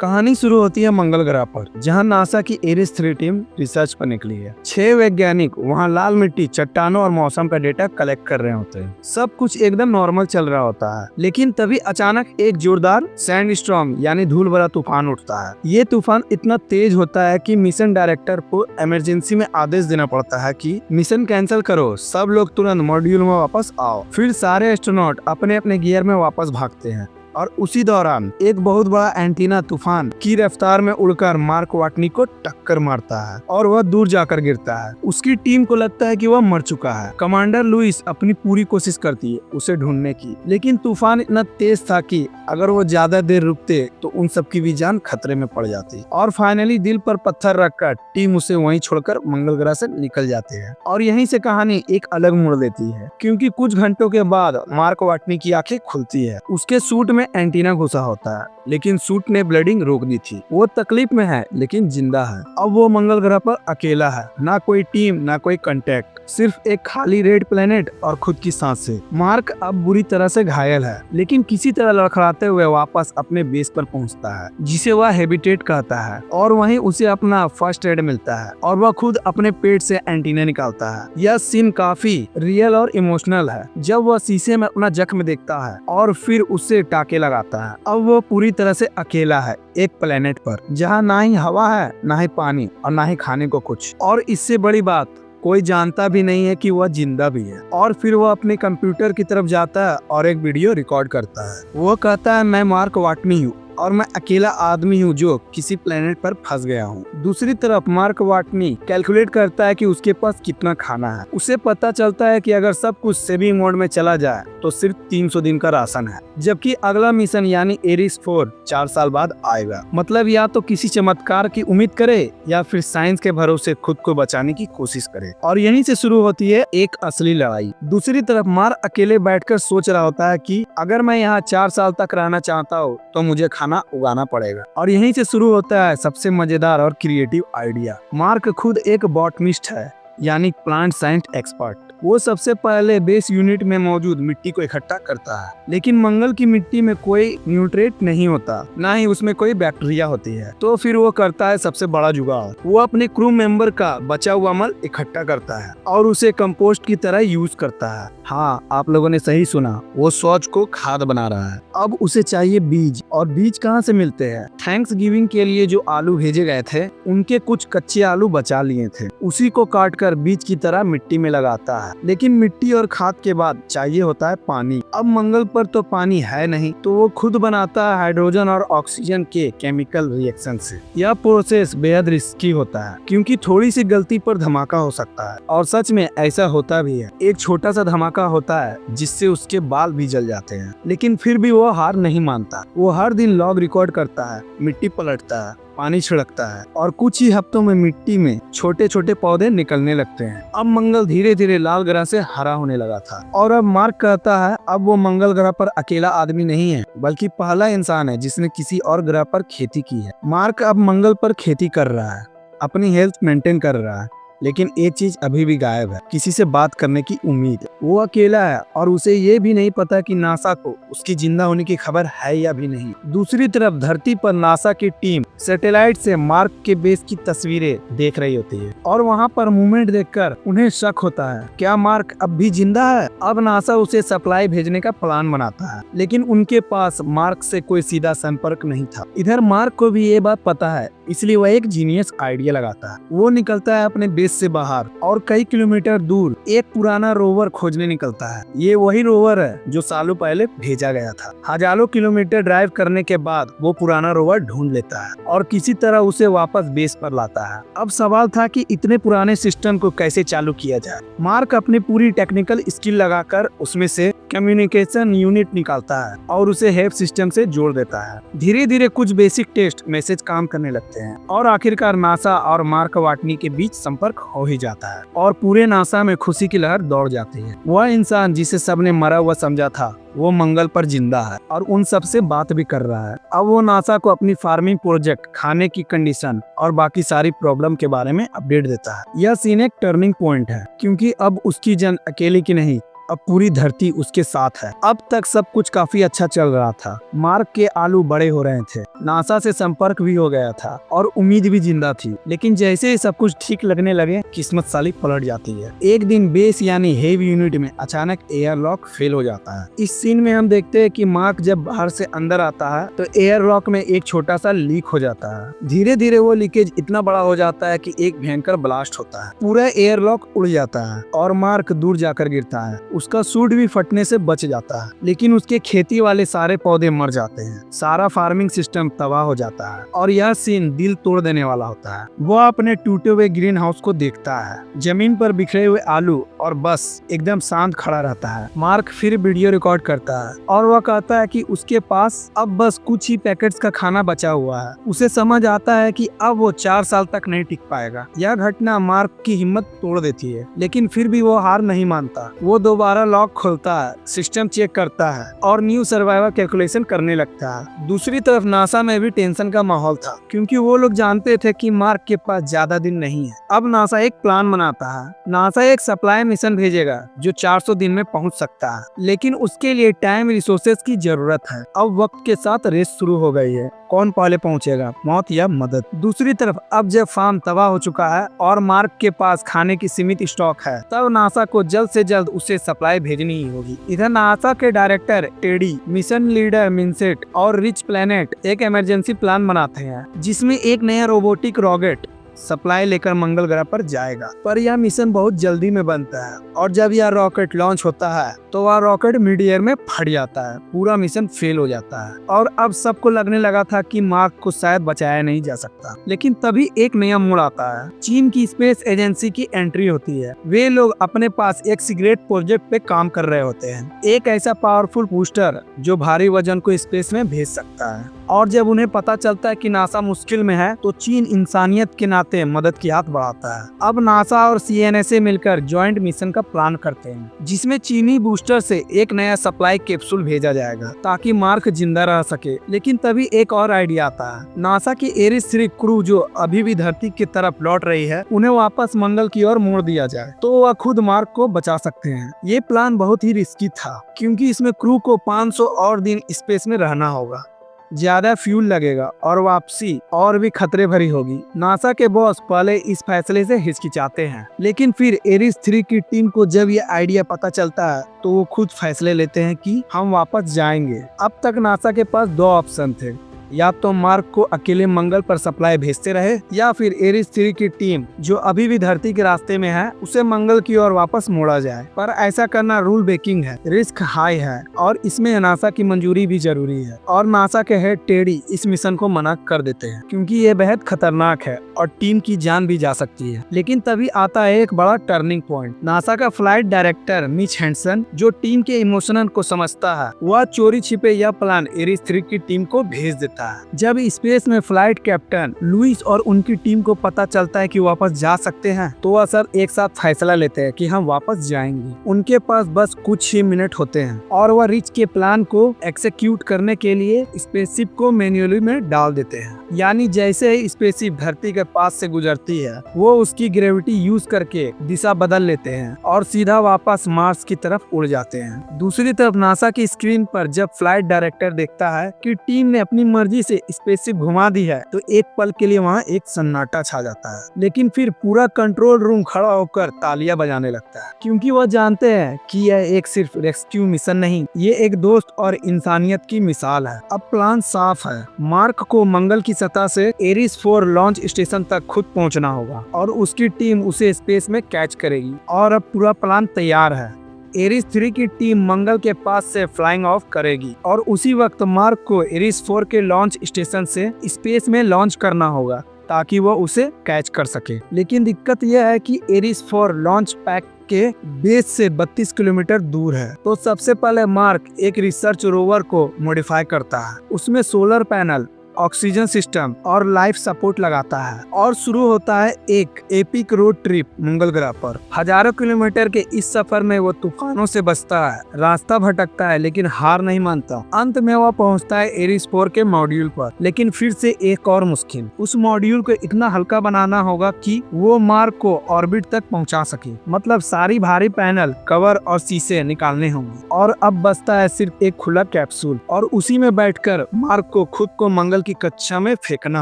कहानी शुरू होती है मंगल ग्रह पर, जहां नासा की एरिस 3 टीम रिसर्च पर निकली है। 6 वैज्ञानिक वहां लाल मिट्टी, चट्टानों और मौसम का डेटा कलेक्ट कर रहे होते हैं। सब कुछ एकदम नॉर्मल चल रहा होता है, लेकिन तभी अचानक एक जोरदार सैंड स्टॉर्म यानी धूल भरा तूफान उठता है। ये तूफान इतना तेज होता है कि मिशन डायरेक्टर को इमरजेंसी में आदेश देना पड़ता है कि मिशन कैंसिल करो, सब लोग तुरंत मॉड्यूल में वापस आओ। फिर सारे एस्ट्रोनॉट अपने अपने गियर में वापस भागते हैं और उसी दौरान एक बहुत बड़ा एंटीना तूफान की रफ्तार में उड़कर मार्क वाटनी को टक्कर मारता है और वह दूर जाकर गिरता है। उसकी टीम को लगता है कि वह मर चुका है। कमांडर लुइस अपनी पूरी कोशिश करती है उसे ढूंढने की, लेकिन तूफान इतना तेज था कि अगर वो ज्यादा देर रुकते तो उन सबकी भी जान खतरे में पड़ जाती। और फाइनली दिल पर पत्थर रखकर टीम उसे वहीं छोड़कर मंगल ग्रह से निकल जाते हैं। और यहीं से कहानी एक अलग मोड़ लेती है, क्योंकि कुछ घंटों के बाद मार्क वाटनी की आंखें खुलती है। उसके सूट में एंटीना घुसा होता है, लेकिन सूट ने ब्लीडिंग रोक दी थी। वो तकलीफ में है लेकिन जिंदा है। अब वो मंगल ग्रह पर अकेला है, ना कोई टीम ना कोई कांटेक्ट, सिर्फ एक खाली रेड प्लेनेट और खुद की सांसें। मार्क अब बुरी तरह से घायल है, लेकिन किसी तरह लड़खड़ाते हुए वापस अपने बेस पर पहुंचता है, जिसे वह हैबिटेट कहता है। और वहीं उसे अपना फर्स्ट एड मिलता है और वह खुद अपने पेट से एंटीना निकालता है। यह सीन काफी रियल और इमोशनल है, जब वह शीशे में अपना जख्म देखता है और फिर उससे टाके लगाता है। अब वो पूरी तरह से अकेला है एक प्लेनेट पर, जहाँ ना ही हवा है, ना ही पानी और ना ही खाने को कुछ। और इससे बड़ी बात, कोई जानता भी नहीं है कि वह जिंदा भी है। और फिर वह अपने कंप्यूटर की तरफ जाता है और एक वीडियो रिकॉर्ड करता है। वो कहता है, मैं मार्क वाटनी हूँ और मैं अकेला आदमी हूँ जो किसी प्लेनेट पर फंस गया हूँ। दूसरी तरफ मार्क वाटनी कैलकुलेट करता है कि उसके पास कितना खाना है। उसे पता चलता है कि अगर सब कुछ सेविंग मोड में चला जाए तो सिर्फ 300 दिन का राशन है, जबकि अगला मिशन यानी एरिस 4 4 साल बाद आएगा। मतलब या तो किसी चमत्कार की उम्मीद करे या फिर साइंस के भरोसे खुद को बचाने की कोशिश करे। और यहीं से शुरू होती है एक असली लड़ाई। दूसरी तरफ मार्क अकेले बैठकर सोच रहा होता है कि अगर मैं यहाँ 4 साल तक रहना चाहता हूँ तो मुझे खाना उगाना पड़ेगा। और यहीं से शुरू होता है सबसे मजेदार और क्रिएटिव आइडिया। मार्क खुद एक बॉटनिस्ट है, यानी प्लांट साइंस एक्सपर्ट। वो सबसे पहले बेस यूनिट में मौजूद मिट्टी को इकट्ठा करता है, लेकिन मंगल की मिट्टी में कोई न्यूट्रिएंट नहीं होता, ना ही उसमें कोई बैक्टीरिया होती है। तो फिर वो करता है सबसे बड़ा जुगाड़। वो अपने क्रू मेंबर का बचा हुआ मल इकट्ठा करता है और उसे कंपोस्ट की तरह यूज करता है। हाँ, आप लोगों ने सही सुना, वो शौच को खाद बना रहा है। अब उसे चाहिए बीज, और बीज कहाँ से मिलते हैं? थैंक्स गिविंग के लिए जो आलू भेजे गए थे, उनके कुछ कच्चे आलू बचा लिए थे, उसी को काट कर बीज की तरह मिट्टी में लगाता है। लेकिन मिट्टी और खाद के बाद चाहिए होता है पानी। अब मंगल पर तो पानी है नहीं, तो वो खुद बनाता है हाइड्रोजन और ऑक्सीजन के केमिकल रिएक्शन से। यह प्रोसेस बेहद रिस्की होता है, क्योंकि थोड़ी सी गलती पर धमाका हो सकता है। और सच में ऐसा होता भी है। एक छोटा सा धमाका होता है जिससे उसके बाल भी जल जाते हैं, लेकिन फिर भी वो हार नहीं मानता। वो हर दिन लॉग रिकॉर्ड करता है, मिट्टी पलटता है, पानी छिड़कता है, और कुछ ही हफ्तों में मिट्टी में छोटे छोटे पौधे निकलने लगते हैं। अब मंगल धीरे धीरे लाल ग्रह से हरा होने लगा था। और अब मार्क कहता है, अब वो मंगल ग्रह पर अकेला आदमी नहीं है, बल्कि पहला इंसान है जिसने किसी और ग्रह पर खेती की है। मार्क अब मंगल पर खेती कर रहा है, अपनी हेल्थ मेंटेन कर रहा है, लेकिन एक चीज अभी भी गायब है, किसी से बात करने की उम्मीद। वो अकेला है और उसे ये भी नहीं पता कि नासा को उसकी जिंदा होने की खबर है या भी नहीं। दूसरी तरफ धरती पर नासा की टीम सैटेलाइट से मार्क के बेस की तस्वीरें देख रही होती है, और वहाँ पर मूवमेंट देखकर उन्हें शक होता है, क्या मार्क अब भी जिंदा है? अब नासा उसे सप्लाई भेजने का प्लान बनाता है, लेकिन उनके पास मार्क से कोई सीधा संपर्क नहीं था। इधर मार्क को भी ये बात पता है, इसलिए वह एक जीनियस आइडिया लगाता है। वो निकलता है अपने बेस से बाहर और कई किलोमीटर दूर एक पुराना रोवर खोजने निकलता है। ये वही रोवर है जो सालों पहले भेजा गया था। हजारों किलोमीटर ड्राइव करने के बाद वो पुराना रोवर ढूंढ लेता है और किसी तरह उसे वापस बेस पर लाता है। अब सवाल था कि इतने पुराने सिस्टम को कैसे चालू किया जाए। मार्क अपनी पूरी टेक्निकल स्किल लगाकर उसमें से कम्युनिकेशन यूनिट निकालता है और उसे हेल्प सिस्टम से जोड़ देता है। धीरे धीरे कुछ बेसिक टेस्ट मैसेज काम करने लगते हैं और आखिरकार नासा और मार्क वाटनी के बीच संपर्क हो ही जाता है और पूरे नासा में खुशी की लहर दौड़ जाती है। वह इंसान जिसे सबने मरा हुआ समझा था, वो मंगल पर जिंदा है और उन सब से बात भी कर रहा है। अब वो नासा को अपनी फार्मिंग प्रोजेक्ट, खाने की कंडीशन और बाकी सारी प्रॉब्लम के बारे में अपडेट देता है। यह सीन एक टर्निंग पॉइंट है, क्योंकि अब उसकी जंग अकेले की नहीं, अब पूरी धरती उसके साथ है। अब तक सब कुछ काफी अच्छा चल रहा था। मार्क के आलू बड़े हो रहे थे, नासा से संपर्क भी हो गया था और उम्मीद भी जिंदा थी। लेकिन जैसे ही सब कुछ ठीक लगने लगे, किस्मत साली पलट जाती है। एक दिन बेस यानी हेवी यूनिट में अचानक एयर लॉक फेल हो जाता है। इस सीन में हम देखते हैं कि मार्क जब बाहर से अंदर आता है तो एयर लॉक में एक छोटा सा लीक हो जाता है। धीरे धीरे वो लीकेज इतना बड़ा हो जाता है कि एक भयंकर ब्लास्ट होता है। पूरा एयर लॉक उड़ जाता है और मार्क दूर जाकर गिरता है। उसका सूट भी फटने से बच जाता है, लेकिन उसके खेती वाले सारे पौधे मर जाते हैं। सारा फार्मिंग सिस्टम तबाह हो जाता है और यह सीन दिल तोड़ देने वाला होता है। वह अपने टूटे हुए ग्रीन हाउस को देखता है, जमीन पर बिखरे हुए आलू, और बस एकदम शांत खड़ा रहता है। मार्क फिर वीडियो रिकॉर्ड करता है और वह कहता है कि उसके पास अब बस कुछ ही पैकेट्स का खाना बचा हुआ है। उसे समझ आता है कि अब वो 4 साल तक नहीं टिक पाएगा। यह घटना मार्क की हिम्मत तोड़ देती है, लेकिन फिर भी वो हार नहीं मानता। वो दोबारा लॉक खोलता है, सिस्टम चेक करता है और न्यू सर्वाइवल कैलकुलेशन करने लगता है। दूसरी तरफ नासा में भी टेंशन का माहौल था, क्योंकि वो लोग जानते थे कि मार्क के पास ज्यादा दिन नहीं है। अब नासा एक प्लान बनाता है। नासा एक सप्लाई मिशन भेजेगा जो 400 दिन में पहुंच सकता है, लेकिन उसके लिए टाइम रिसोर्सेज की जरूरत है। अब वक्त के साथ रेस शुरू हो गई है, कौन पहले पहुंचेगा, मौत या मदद। दूसरी तरफ अब जब फार्म तबाह हो चुका है और मार्क के पास खाने की सीमित स्टॉक है, तब नासा को जल्द से जल्द उसे सप्लाई भेजनी ही होगी। इधर नासा के डायरेक्टर टेडी, मिशन लीडर मिन्सेट और रिच प्लेनेट एक इमरजेंसी प्लान बनाते हैं, जिसमें एक नया रोबोटिक रॉकेट सप्लाई लेकर मंगल ग्रह पर जाएगा। पर यह मिशन बहुत जल्दी में बनता है और जब यह रॉकेट लॉन्च होता है तो वह रॉकेट मिड एयर में फट जाता है। पूरा मिशन फेल हो जाता है और अब सबको लगने लगा था कि मार्क को शायद बचाया नहीं जा सकता। लेकिन तभी एक नया मोड़ आता है। चीन की स्पेस एजेंसी की एंट्री होती है। वे लोग अपने पास एक सीक्रेट प्रोजेक्ट पे काम कर रहे होते हैं, एक ऐसा पावरफुल बूस्टर जो भारी वजन को स्पेस में भेज सकता है। और जब उन्हें पता चलता है कि नासा मुश्किल में है तो चीन इंसानियत के नाते मदद की हाथ बढ़ाता है। अब नासा और CNSA मिलकर ज्वाइंट मिशन का प्लान करते हैं, जिसमें चीनी बूस्टर से एक नया सप्लाई कैप्सूल भेजा जाएगा ताकि मार्क जिंदा रह सके। लेकिन तभी एक और आइडिया आता है। नासा की एरिस 3 क्रू जो अभी भी धरती की तरफ लौट रही है, उन्हें वापस मंगल की ओर मोड़ दिया जाए तो वह खुद मार्क को बचा सकते हैं। ये प्लान बहुत ही रिस्की था, क्योंकि इसमें क्रू को 500 और दिन स्पेस में रहना होगा, ज्यादा फ्यूल लगेगा और वापसी और भी खतरे भरी होगी। नासा के बॉस पहले इस फैसले से हिचकिचाते हैं, लेकिन फिर एरिस 3 की टीम को जब ये आइडिया पता चलता है तो वो खुद फैसले लेते हैं कि हम वापस जाएंगे। अब तक नासा के पास 2 ऑप्शन थे, या तो मार्क को अकेले मंगल पर सप्लाई भेजते रहे, या फिर एरिस 3 की टीम जो अभी भी धरती के रास्ते में है उसे मंगल की ओर वापस मोड़ा जाए। पर ऐसा करना रूल ब्रेकिंग है, रिस्क हाई है और इसमें नासा की मंजूरी भी जरूरी है। और नासा के हेड टेडी इस मिशन को मना कर देते हैं, क्योंकि ये बेहद खतरनाक है और टीम की जान भी जा सकती है। लेकिन तभी आता है एक बड़ा टर्निंग पॉइंट। नासा का फ्लाइट डायरेक्टर मिच हैंसन, जो टीम के इमोशनल को समझता है, वह चोरी छिपे यह प्लान एरिस 3 की टीम को भेज देता है। जब स्पेस में फ्लाइट कैप्टन लुइस और उनकी टीम को पता चलता है कि वापस जा सकते हैं, तो वह सब एक साथ फैसला लेते हैं कि हम वापस जाएंगे। उनके पास बस कुछ ही मिनट होते हैं और वह रिच के प्लान को एक्सिक्यूट करने के लिए स्पेसशिप को मैन्युअली में डाल देते हैं। यानी जैसे ही स्पेसशिप धरती के पास से गुजरती है, वो उसकी ग्रेविटी यूज करके दिशा बदल लेते हैं और सीधा वापस मार्स की तरफ उड़ जाते हैं। दूसरी तरफ नासा की स्क्रीन पर जब फ्लाइट डायरेक्टर देखता है कि टीम ने अपनी मर्जी से स्पेसशिप घुमा दी है, तो एक पल के लिए वहाँ एक सन्नाटा छा जाता है। लेकिन फिर पूरा कंट्रोल रूम खड़ा होकर तालियां बजाने लगता है, क्योंकि वह जानते हैं कि यह एक सिर्फ रेस्क्यू मिशन नहीं, ये एक दोस्त और इंसानियत की मिसाल है। अब प्लान साफ है। मार्क को मंगल की सतह से एरिस 4 लॉन्च स्टेशन तक खुद पहुंचना होगा और उसकी टीम उसे स्पेस में कैच करेगी। और अब पूरा प्लान तैयार है। एरिस 3 की टीम मंगल के पास से फ्लाइंग ऑफ करेगी और उसी वक्त मार्क को एरिस 4 के लॉन्च स्टेशन से स्पेस में लॉन्च करना होगा ताकि वो उसे कैच कर सके। लेकिन दिक्कत यह है कि एरिस 4 लॉन्च पैड के बेस से 32 किलोमीटर दूर है। तो सबसे पहले मार्क एक रिसर्च रोवर को मॉडिफाई करता है। उसमें सोलर पैनल, ऑक्सीजन सिस्टम और लाइफ सपोर्ट लगाता है और शुरू होता है एक एपिक रोड ट्रिप मंगल ग्रह पर। हजारों किलोमीटर के इस सफर में वो तूफानों से बचता है, रास्ता भटकता है लेकिन हार नहीं मानता। अंत में वह पहुंचता है एरिस 4 के मॉड्यूल पर, लेकिन फिर से एक और मुश्किल, उस मॉड्यूल को इतना हल्का बनाना होगा कि वो मार्क को ऑर्बिट तक पहुंचा सके। मतलब सारी भारी पैनल, कवर और शीशे निकालने होंगे और अब बचता है सिर्फ एक खुला कैप्सूल और उसी में बैठकर मार्क को खुद को मंगल की कक्षा में फेंकना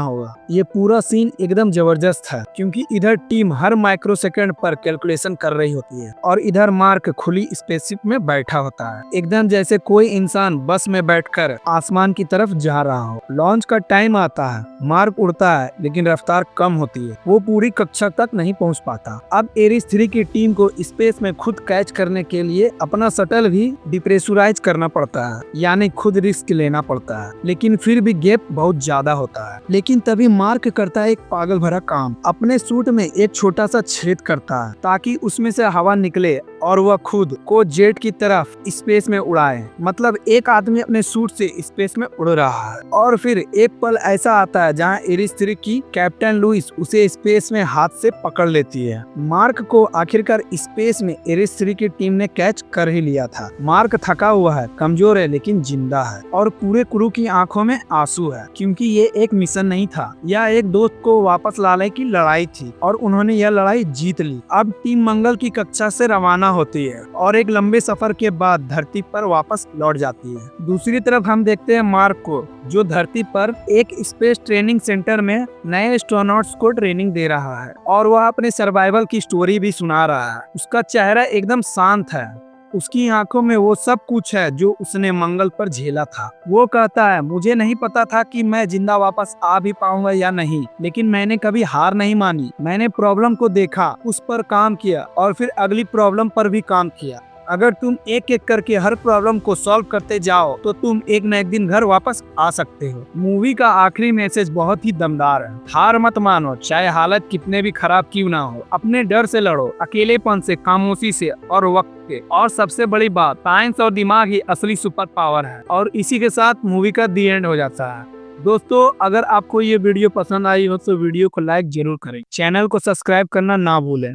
होगा। ये पूरा सीन एकदम जबरदस्त है क्योंकि इधर टीम हर माइक्रो सेकंड पर कैलकुलेशन कर रही होती है और इधर मार्क खुली स्पेसशिप में बैठा होता है, एकदम जैसे कोई इंसान बस में बैठकर आसमान की तरफ जा रहा हो। लॉन्च का टाइम आता है, मार्क उड़ता है लेकिन रफ्तार कम होती है, वो पूरी कक्षा तक नहीं पहुंच पाता। अब एरिस 3 की टीम को स्पेस में खुद कैच करने के लिए अपना शटल भी डिप्रेशराइज करना पड़ता है, यानी खुद रिस्क लेना पड़ता है, लेकिन फिर भी गैप बहुत ज्यादा होता है। लेकिन तभी मार्क करता है एक पागल भरा काम, अपने सूट में एक छोटा सा छेद करता है ताकि उसमें से हवा निकले और वह खुद को जेट की तरफ स्पेस में उड़ाए। मतलब एक आदमी अपने सूट से स्पेस में उड़ रहा है और फिर एक पल ऐसा आता है जहां एरिस 3 की कैप्टन लुइस उसे स्पेस में हाथ से पकड़ लेती है। मार्क को आखिरकार स्पेस में एरिस 3 की टीम ने कैच कर ही लिया था। मार्क थका हुआ है, कमजोर है लेकिन जिंदा है और पूरे क्रू की आंखों में आंसू है क्योंकि ये एक मिशन नहीं था, यह एक दोस्त को वापस लाने की लड़ाई थी और उन्होंने यह लड़ाई जीत ली। अब टीम मंगल की कक्षा से रवाना होती है और एक लंबे सफर के बाद धरती पर वापस लौट जाती है। दूसरी तरफ हम देखते हैं मार्क को, जो धरती पर एक स्पेस ट्रेनिंग सेंटर में नए एस्ट्रोनॉट्स को ट्रेनिंग दे रहा है और वह अपने सर्वाइवल की स्टोरी भी सुना रहा है। उसका चेहरा एकदम शांत है, उसकी आंखों में वो सब कुछ है जो उसने मंगल पर झेला था। वो कहता है, मुझे नहीं पता था कि मैं जिंदा वापस आ भी पाऊंगा या नहीं, लेकिन मैंने कभी हार नहीं मानी। मैंने प्रॉब्लम को देखा, उस पर काम किया और फिर अगली प्रॉब्लम पर भी काम किया। अगर तुम एक एक करके हर प्रॉब्लम को सॉल्व करते जाओ तो तुम एक न एक दिन घर वापस आ सकते हो। मूवी का आखिरी मैसेज बहुत ही दमदार है। हार मत मानो, चाहे हालत कितने भी खराब क्यों ना हो। अपने डर से लड़ो, अकेलेपन से, खामोशी से और वक्त के। और सबसे बड़ी बात, साइंस और दिमाग ही असली सुपर पावर है। और इसी के साथ मूवी का दी एंड हो जाता है। दोस्तों, अगर आपको ये वीडियो पसंद आई हो तो वीडियो को लाइक जरूर करें, चैनल को सब्सक्राइब करना ना भूलें।